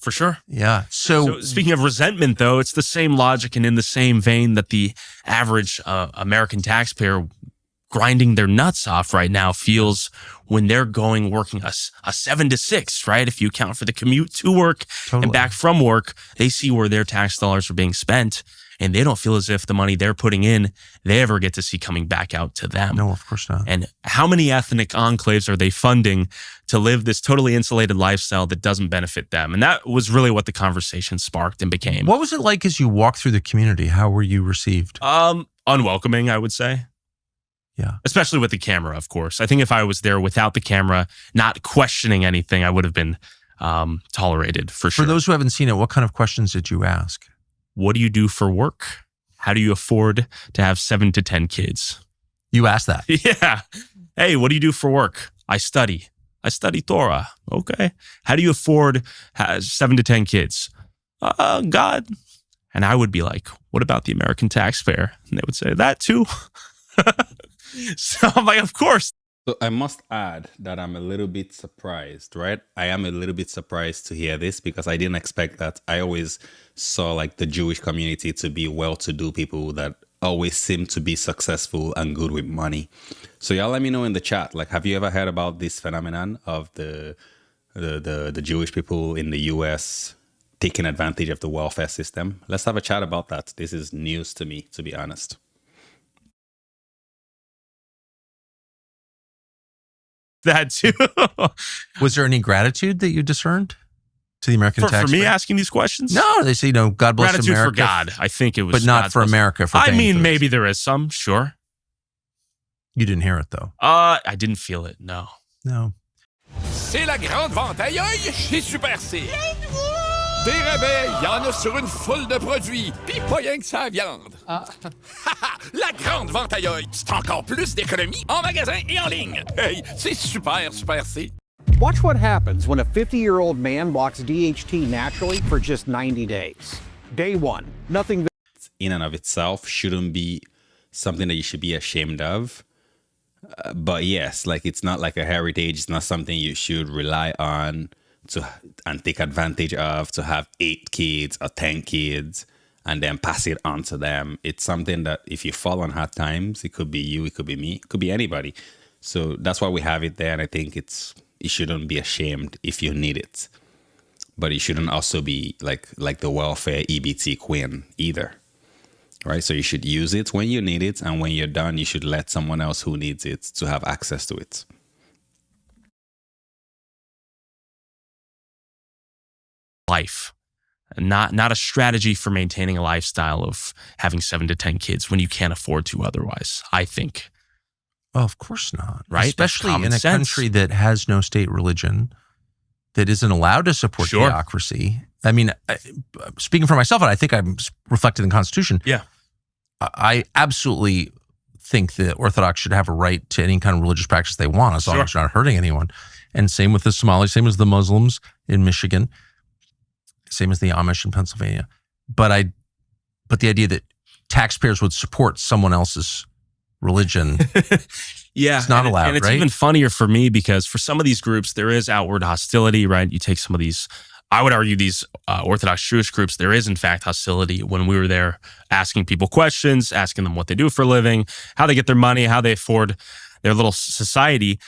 For sure. Yeah. So speaking of resentment, though, it's the same logic and in the same vein that the average American taxpayer grinding their nuts off right now feels when they're working a 7 to 6, right? If you account for the commute to work and back from work, they see where their tax dollars are being spent, and they don't feel as if the money they're putting in, they ever get to see coming back out to them. No, of course not. And how many ethnic enclaves are they funding to live this totally insulated lifestyle that doesn't benefit them? And that was really what the conversation sparked and became. What was it like as you walked through the community? How were you received? Unwelcoming, I would say. Yeah. Especially with the camera, of course. I think if I was there without the camera, not questioning anything, I would have been tolerated for sure. For those who haven't seen it, what kind of questions did you ask? What do you do for work? How do you afford to have 7 to 10 kids? You asked that? Yeah. Hey, what do you do for work? I study Torah. Okay. How do you afford 7 to 10 kids? God. And I would be like, what about the American taxpayer? And they would say, that too. So I'm like, of course. So I must add that I'm a little bit surprised, right? I am a little bit surprised to hear this because I didn't expect that. I always saw like the Jewish community to be well-to-do people that always seem to be successful and good with money. So y'all let me know in the chat, like, have you ever heard about this phenomenon of the Jewish people in the US taking advantage of the welfare system? Let's have a chat about that. This is news to me, to be honest. That too. Was there any gratitude that you discerned to the American taxpayer? For me asking these questions? No, they say, God bless gratitude America. for God. I think it was. But not for America. I mean, maybe there is some, sure. You didn't hear it, though. I didn't feel it, no. No. C'est la grande vente aïe aïe chez Super C. Des rabais, il y en a sur une foule de produits, pis pas rien que ça viande. La grande vente aïe aïe, c'est encore plus d'économies en magasin et en ligne. Hey, c'est super, Super C. Watch what happens when a 50-year-old man blocks DHT naturally for just 90 days. Day 1, nothing. In and of itself shouldn't be something that you should be ashamed of. But yes, like it's not like a heritage. It's not something you should rely on and take advantage of to have 8 kids or 10 kids and then pass it on to them. It's something that if you fall on hard times, it could be you, it could be me, it could be anybody. So that's why we have it there. And I think you shouldn't be ashamed if you need it. But it shouldn't also be like the welfare EBT queen either. Right? So you should use it when you need it. And when you're done, you should let someone else who needs it to have access to it. Life, not a strategy for maintaining a lifestyle of having 7 to 10 kids when you can't afford to otherwise, I think. Well, of course not. Right? Especially in a country that has no state religion, that isn't allowed to support theocracy. I mean, speaking for myself, and I think I'm reflected in the Constitution. Yeah. I absolutely think that Orthodox should have a right to any kind of religious practice they want, as long as you're not hurting anyone. And same with the Somalis, same as the Muslims in Michigan, same as the Amish in Pennsylvania. But the idea that taxpayers would support someone else's religion, it's not allowed, and it's right? even funnier for me because for some of these groups, there is outward hostility, right? You take some of these, I would argue these Orthodox Jewish groups, there is in fact hostility when we were there asking people questions, asking them what they do for a living, how they get their money, how they afford their little society.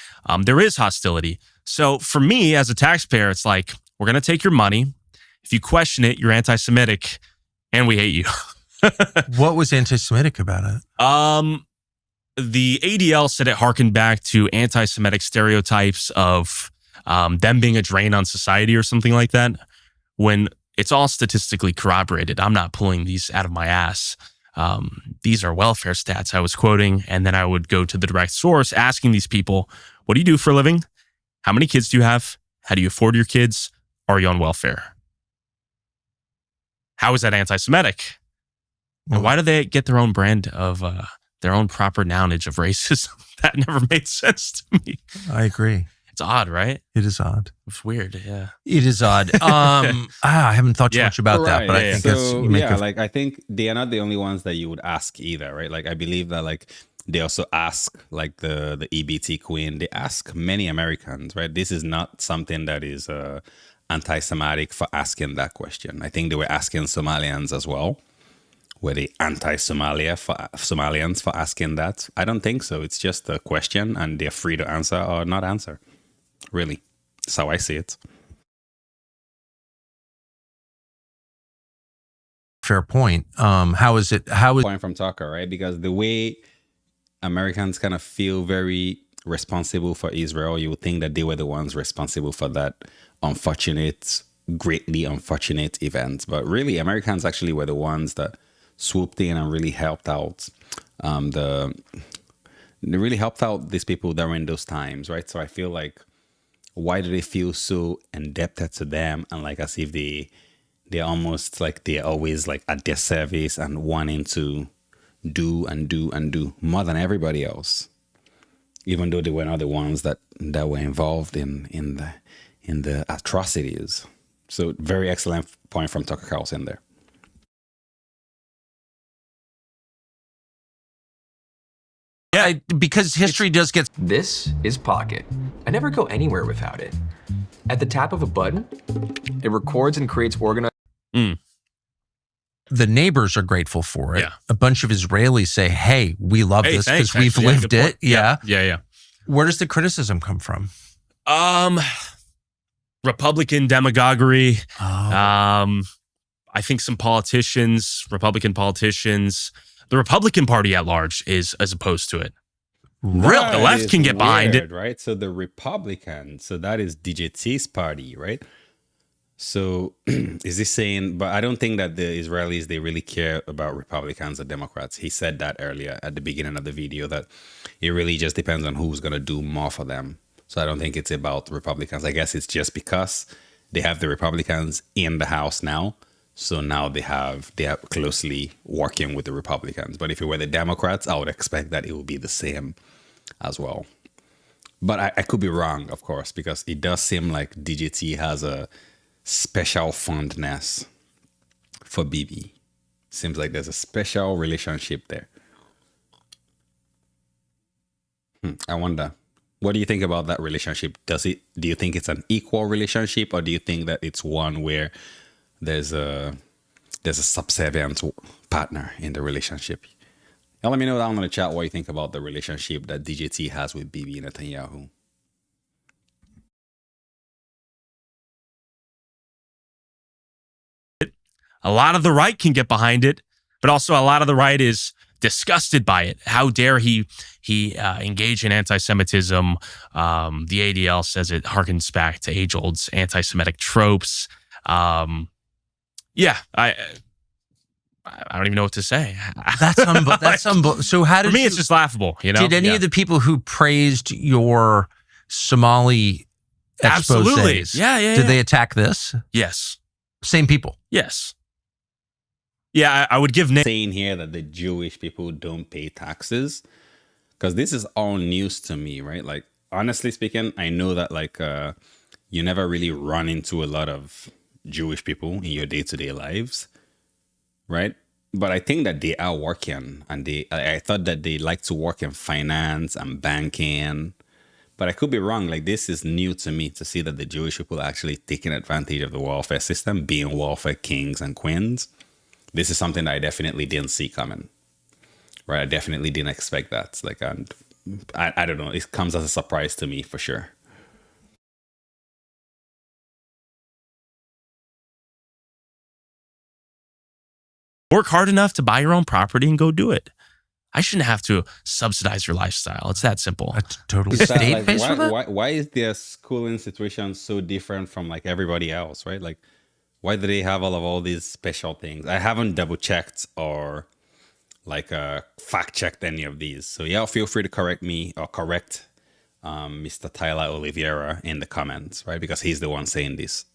There is hostility. So for me as a taxpayer, it's like, we're going to take your money. If you question it, you're anti-Semitic and we hate you. What was anti-Semitic about it? The ADL said it harkened back to anti-Semitic stereotypes of them being a drain on society or something like that, when it's all statistically corroborated. I'm not pulling these out of my ass. These are welfare stats I was quoting, and then I would go to the direct source asking these people, what do you do for a living? How many kids do you have? How do you afford your kids? Are you on welfare? How is that anti-Semitic? And why do they get their own brand of their own proper nounage of racism? That never made sense to me. I agree. It's odd, right? It is odd. It's weird, yeah. It is odd. I haven't thought too much about that, but I think that's... Like, I think they are not the only ones that you would ask either, right? Like, I believe that, like, they also ask, like, the EBT queen, they ask many Americans, right? This is not something that is anti-Semitic for asking that question. I think they were asking Somalians as well. Were they Somalians for asking that? I don't think so. It's just a question, and they're free to answer or not answer. Really, that's how I see it. Fair point. How is Point from Tucker, right? Because the way Americans kind of feel very responsible for Israel, you would think that they were the ones responsible for that greatly unfortunate event. But really, Americans actually were the ones that swooped in and really helped out. They really helped out these people during those times, right? So I feel like, why do they feel so indebted to them, and like as if they're almost like they're always like at their service and wanting to do more than everybody else, even though they were not the ones that were involved in the atrocities. So very excellent point from Tucker Carlson there. Yeah, because history does get... This is Pocket. I never go anywhere without it. At the tap of a button, it records and creates organized... The neighbors are grateful for it. Yeah. A bunch of Israelis say, hey, we love this because we've lived it. Yeah. Where does the criticism come from? Republican demagoguery. I think some Republican politicians, the Republican Party at large is as opposed to it. Really? The left can get behind it. Right? So the Republicans, so that is DJT's party, right? So is he saying, but I don't think that the Israelis, they really care about Republicans or Democrats. He said that earlier at the beginning of the video, that it really just depends on who's going to do more for them. So I don't think it's about Republicans. I guess it's just because they have the Republicans in the House now. So now they are closely working with the Republicans. But if it were the Democrats, I would expect that it would be the same as well. But I could be wrong, of course, because it does seem like DJT has a special fondness for Bibi. Seems like there's a special relationship there. I wonder, what do you think about that relationship? Do you think it's an equal relationship, or do you think that it's one where there's a subservient partner in the relationship? Now let me know down in the chat what you think about the relationship that DJT has with Bibi Netanyahu. A lot of the right can get behind it, but also a lot of the right is disgusted by it. How dare he engage in anti-Semitism? The ADL says it harkens back to age-old anti-Semitic tropes. I don't even know what to say. That's unbelievable. So how did for me, it's just laughable. You know, did any of the people who praised your Somali absolutely, exposés, did they attack this? Yes, same people. Yes. Yeah, I would give saying here that the Jewish people don't pay taxes, because this is all news to me, right? Like, honestly speaking, I know that like you never really run into a lot of Jewish people in your day-to-day lives, right? But I think that they are working, and I thought that they like to work in finance and banking, but I could be wrong. Like, this is new to me to see that the Jewish people are actually taking advantage of the welfare system, being welfare kings and queens. This is something that I definitely didn't see coming, right? I definitely didn't expect that. Like, and I don't know. It comes as a surprise to me for sure. Work hard enough to buy your own property and go do it. I shouldn't have to subsidize your lifestyle. It's that simple. That's totally state-based for that? Why is their schooling situation so different from like everybody else, right? Like, why do they have all these special things? I haven't double checked or like fact checked any of these. So yeah, feel free to correct me or correct Mr. Tyler Oliveira in the comments, right? Because he's the one saying this.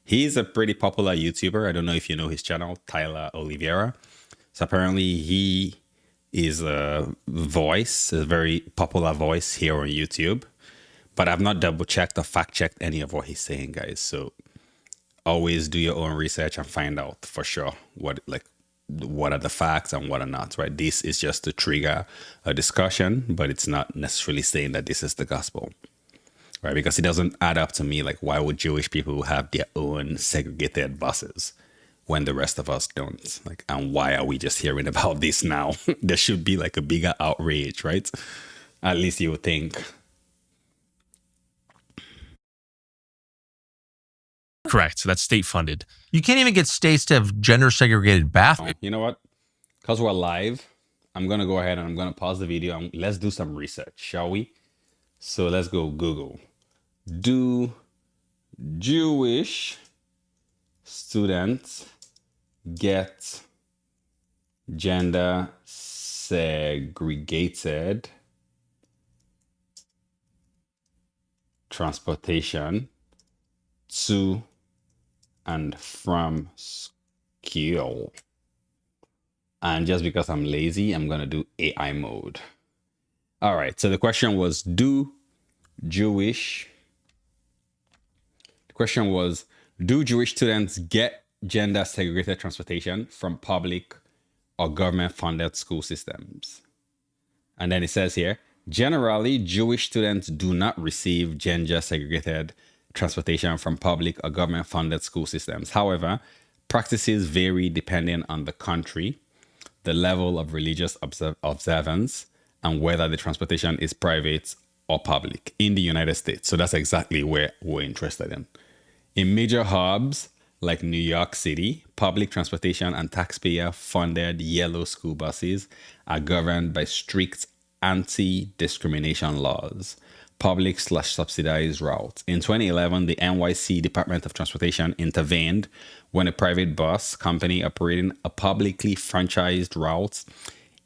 He's a pretty popular YouTuber. I don't know if you know his channel, Tyler Oliveira. So apparently he is a voice, a very popular voice here on YouTube. But I've not double checked or fact checked any of what he's saying, guys. So always do your own research and find out for sure what are the facts and what are not, right? This is just to trigger a discussion, but it's not necessarily saying that this is the gospel. right? Because it doesn't add up to me. Like, why would Jewish people have their own segregated buses when the rest of us don't? Like, and why are we just hearing about this now? There should be like a bigger outrage, right? At least you would think. Correct. So that's state funded. You can't even get states to have gender segregated bathrooms. You know what? Because we're live, I'm going to go ahead and I'm going to pause the video and let's do some research, shall we? So let's go Google. Do Jewish students get gender segregated transportation to and from school? And just because I'm lazy, I'm going to do AI mode. All right. So the question was, do Jewish students get gender segregated transportation from public or government funded school systems? And then it says here, generally, Jewish students do not receive gender segregated transportation from public or government funded school systems. However, practices vary depending on the country, the level of religious observance, and whether the transportation is private or public in the United States. So that's exactly where we're interested in. In major hubs like New York City, public transportation and taxpayer-funded yellow school buses are governed by strict anti-discrimination laws. Public/subsidized routes. In 2011, the NYC Department of Transportation intervened when a private bus company operating a publicly franchised route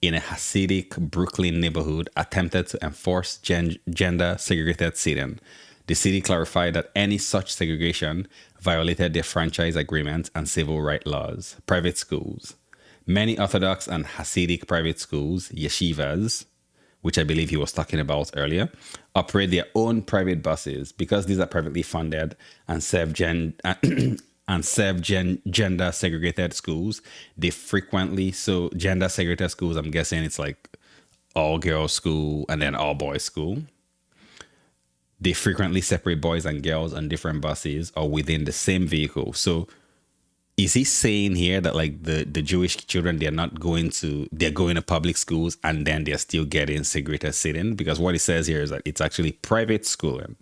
in a Hasidic Brooklyn neighborhood attempted to enforce gender segregated seating. The city clarified that any such segregation violated their franchise agreement and civil rights laws. Private schools. Many Orthodox and Hasidic private schools, yeshivas, which I believe he was talking about earlier, operate their own private buses because these are privately funded and serve gender segregated schools. They frequently, so gender segregated schools, I'm guessing it's like all girls school and then all boys school. They frequently separate boys and girls on different buses or within the same vehicle. So is he saying here that like the Jewish children, they're going to public schools and then they're still getting segregated seating? Because what it says here is that it's actually private schooling.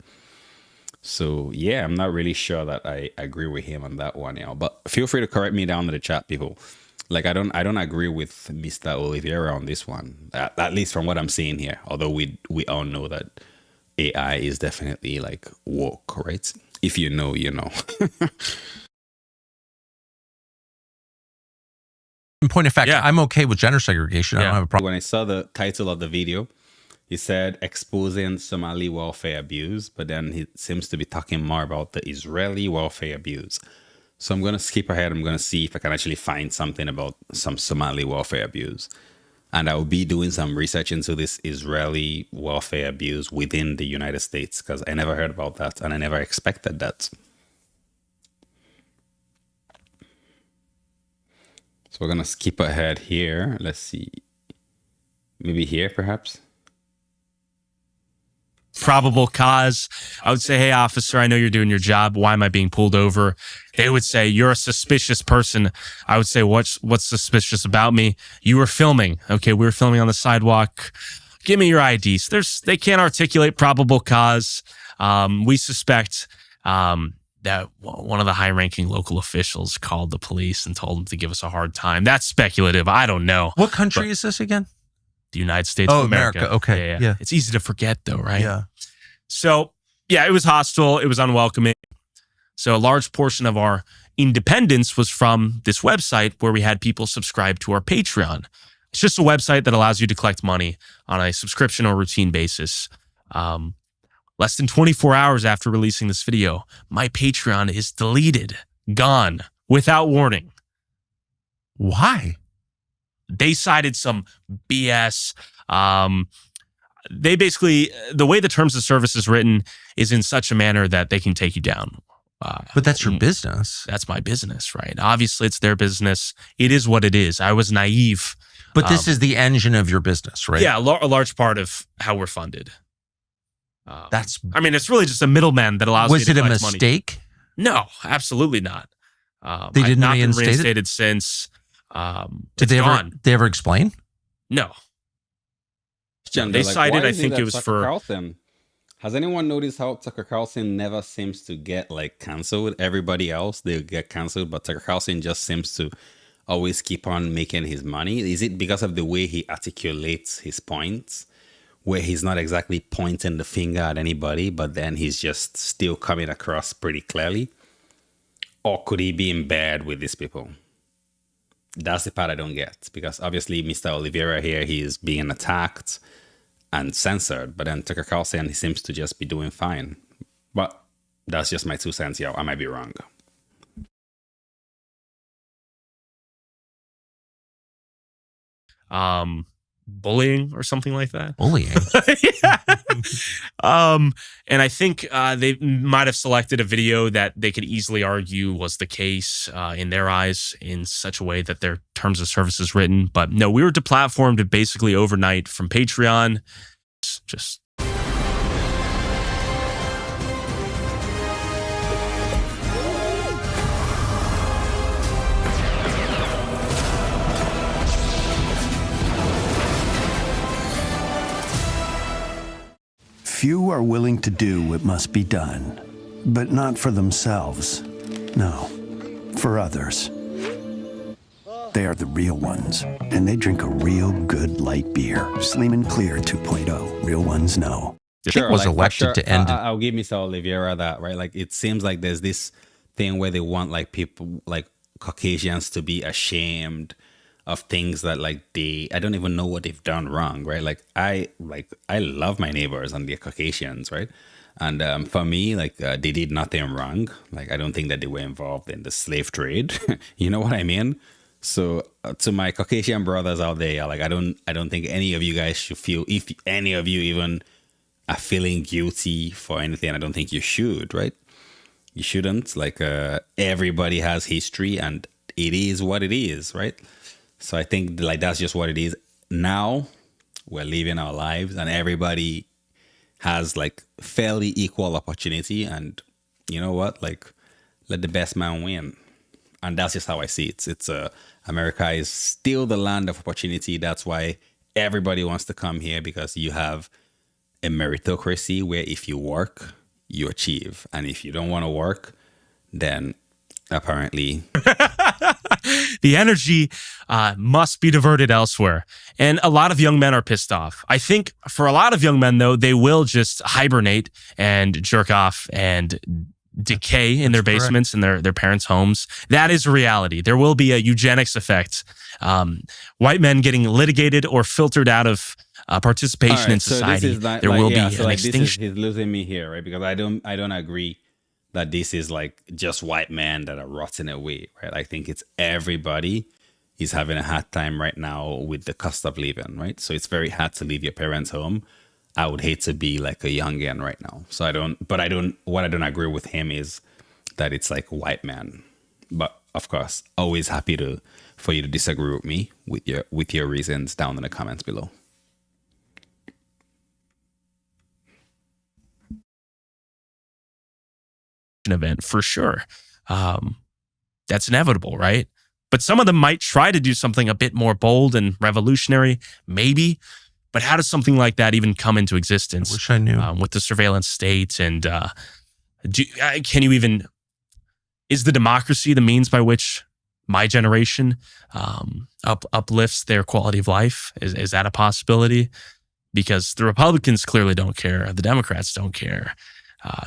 So yeah, I'm not really sure that I agree with him on that one, but feel free to correct me down in the chat, people. Like I don't agree with Mr. Oliveira on this one, at least from what I'm seeing here. Although we all know that AI is definitely like woke, right? If you know, you know. In point of fact, I'm okay with gender segregation. I don't have a problem. When I saw the title of the video, he said exposing Somali welfare abuse, but then he seems to be talking more about the Israeli welfare abuse. So I'm going to skip ahead. I'm going to see if I can actually find something about some Somali welfare abuse. And I will be doing some research into this Israeli welfare abuse within the United States, because I never heard about that and I never expected that. So we're going to skip ahead here. Let's see. Maybe here, perhaps. Probable cause. I would say, hey, officer, I know you're doing your job. Why am I being pulled over? They would say, you're a suspicious person. I would say, what's suspicious about me? You were filming. Okay, we were filming on the sidewalk. Give me your IDs. They can't articulate probable cause. We suspect that one of the high-ranking local officials called the police and told them to give us a hard time. That's speculative. I don't know. What country is this again? The United States of America. Okay. Yeah. It's easy to forget, though, right? Yeah. So, yeah, it was hostile. It was unwelcoming. So a large portion of our independence was from this website where we had people subscribe to our Patreon. It's just a website that allows you to collect money on a subscription or routine basis. Less than 24 hours after releasing this video, my Patreon is deleted, gone, without warning. Why? They cited some BS. They basically, the way the terms of service is written is in such a manner that they can take you down. But that's your business. That's my business, right? Obviously, it's their business. It is what it is. I was naive. But this is the engine of your business, right? Yeah, a large part of how we're funded. I mean, it's really just a middleman that allows Was me to it a collect money. mistake? No, absolutely not. They I've didn't not been reinstate it? reinstated since. Did they ever explain? No. John, They like, cited, why I is it think that it was Tucker for. Carlson. Has anyone noticed how Tucker Carlson never seems to get like canceled? Everybody else they get canceled, but Tucker Carlson just seems to always keep on making his money. Is it because of the way he articulates his points, where he's not exactly pointing the finger at anybody, but then he's just still coming across pretty clearly? Or could he be in bed with these people? That's the part I don't get, because obviously Mr. Oliveira here, he is being attacked and censored, but then Tucker Carlson, he seems to just be doing fine. But that's just my 2 cents here. I might be wrong. Bullying or something like that. Bullying. And I think they might have selected a video that they could easily argue was the case in their eyes in such a way that their terms of service is written. But no, we were deplatformed basically overnight from Patreon. It's just. Few are willing to do what must be done, but not for themselves. No, for others. They are the real ones, and they drink a real good light beer. Slim and Clear 2.0. Real ones know. Sure, was elected to end. I'll give Mr. Oliveira that, right? Like, it seems like there's this thing where they want like people, like Caucasians, to be ashamed of things that like I don't even know what they've done wrong, right? I love my neighbors and they're Caucasians, right? And for me, like they did nothing wrong. Like, I don't think that they were involved in the slave trade. You know what I mean? So to my Caucasian brothers out there, like I don't think any of you guys should feel, if any of you even are feeling guilty for anything, I don't think you should, right? You shouldn't. Like everybody has history and it is what it is, right? So I think like that's just what it is. Now we're living our lives and everybody has like fairly equal opportunity, and you know what? Like, let the best man win. And that's just how I see it. It's America is still the land of opportunity. That's why everybody wants to come here, because you have a meritocracy where if you work, you achieve. And if you don't want to work, then apparently the energy must be diverted elsewhere. And a lot of young men are pissed off. I think for a lot of young men, though, they will just hibernate and jerk off and decay in their basements and their parents' homes. That is reality. There will be a eugenics effect. White men getting litigated or filtered out of participation in society. There will be an extinction. He's losing me here, right? Because I don't agree that this is like just white men that are rotting away, right? I think it's everybody is having a hard time right now with the cost of living, right? So it's very hard to leave your parents' home. I would hate to be like a youngin right now. So what I don't agree with him is that it's like white men. But of course, always happy for you to disagree with me with your reasons down in the comments below. Event for sure. That's inevitable, right? But some of them might try to do something a bit more bold and revolutionary, maybe. But how does something like that even come into existence? I wish I knew. With the surveillance state, and can you even? Is the democracy the means by which my generation uplifts their quality of life? Is that a possibility? Because the Republicans clearly don't care. The Democrats don't care.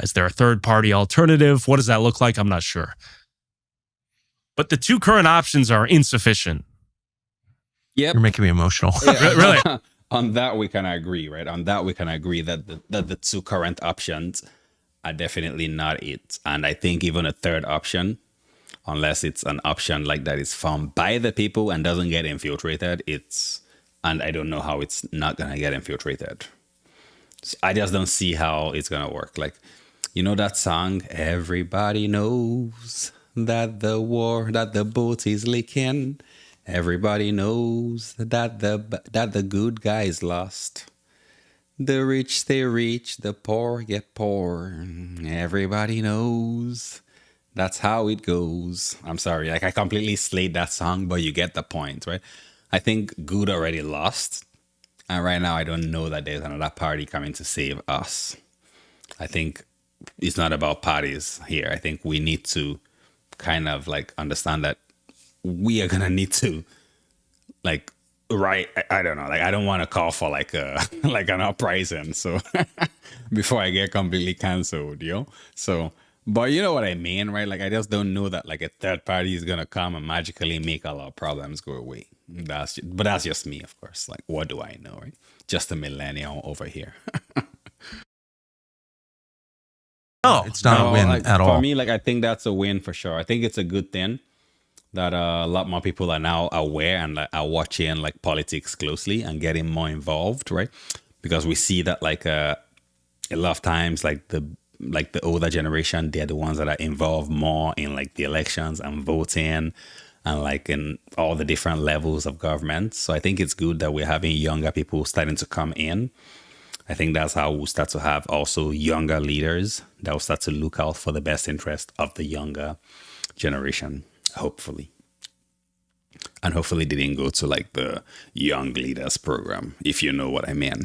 Is there a third-party alternative? What does that look like? I'm not sure. But the two current options are insufficient. Yep. You're making me emotional. Yeah. Really? On that, we can agree, right? On that, we can agree that the two current options are definitely not it. And I think even a third option, unless it's an option like that is found by the people and doesn't get infiltrated, and I don't know how it's not going to get infiltrated. So I just don't see how it's going to work. Like, you know that song, everybody knows that the boat is leaking. Everybody knows that the good guys lost. The rich stay rich, the poor get poor. Everybody knows that's how it goes. I'm sorry, like I completely slayed that song, but you get the point, right? I think good already lost. And right now, I don't know that there's another party coming to save us. I think it's not about parties here. I think we need to kind of like understand that we are gonna need to like right. I don't know. Like I don't want to call for like a like an uprising. So before I get completely canceled, So, but you know what I mean, right? Like I just don't know that like a third party is gonna come and magically make all our problems go away. But that's just me, of course. Like what do I know, right? Just a millennial over here. No, it's not a win like, at all. For me, like I think that's a win for sure. I think it's a good thing that a lot more people are now aware and like, are watching like politics closely and getting more involved, right? Because we see that like a lot of times like the older generation, they're the ones that are involved more in like the elections and voting and like in all the different levels of government. So I think it's good that we're having younger people starting to come in. I think that's how we'll start to have also younger leaders that will start to look out for the best interest of the younger generation, hopefully. And hopefully they didn't go to like the young leaders program, if you know what I mean.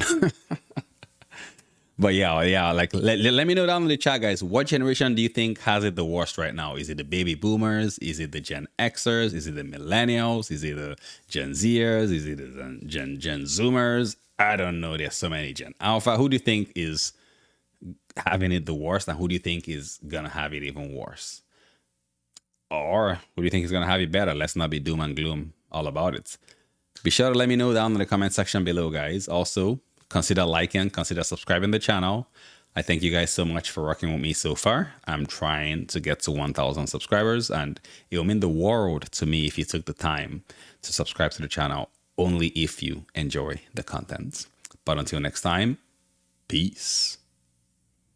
But yeah, like let me know down in the chat, guys. What generation do you think has it the worst right now? Is it the baby boomers? Is it the Gen Xers? Is it the millennials? Is it the Gen Zers? Is it the Gen Zoomers? I don't know. There's so many Gen Alpha. Who do you think is having it the worst, and who do you think is gonna have it even worse? Or who do you think is gonna have it better? Let's not be doom and gloom all about it. Be sure to let me know down in the comment section below, guys. Also, consider liking, consider subscribing to the channel. I thank you guys so much for rocking with me so far. I'm trying to get to 1,000 subscribers, and it will mean the world to me if you took the time to subscribe to the channel, only if you enjoy the content. But until next time, peace.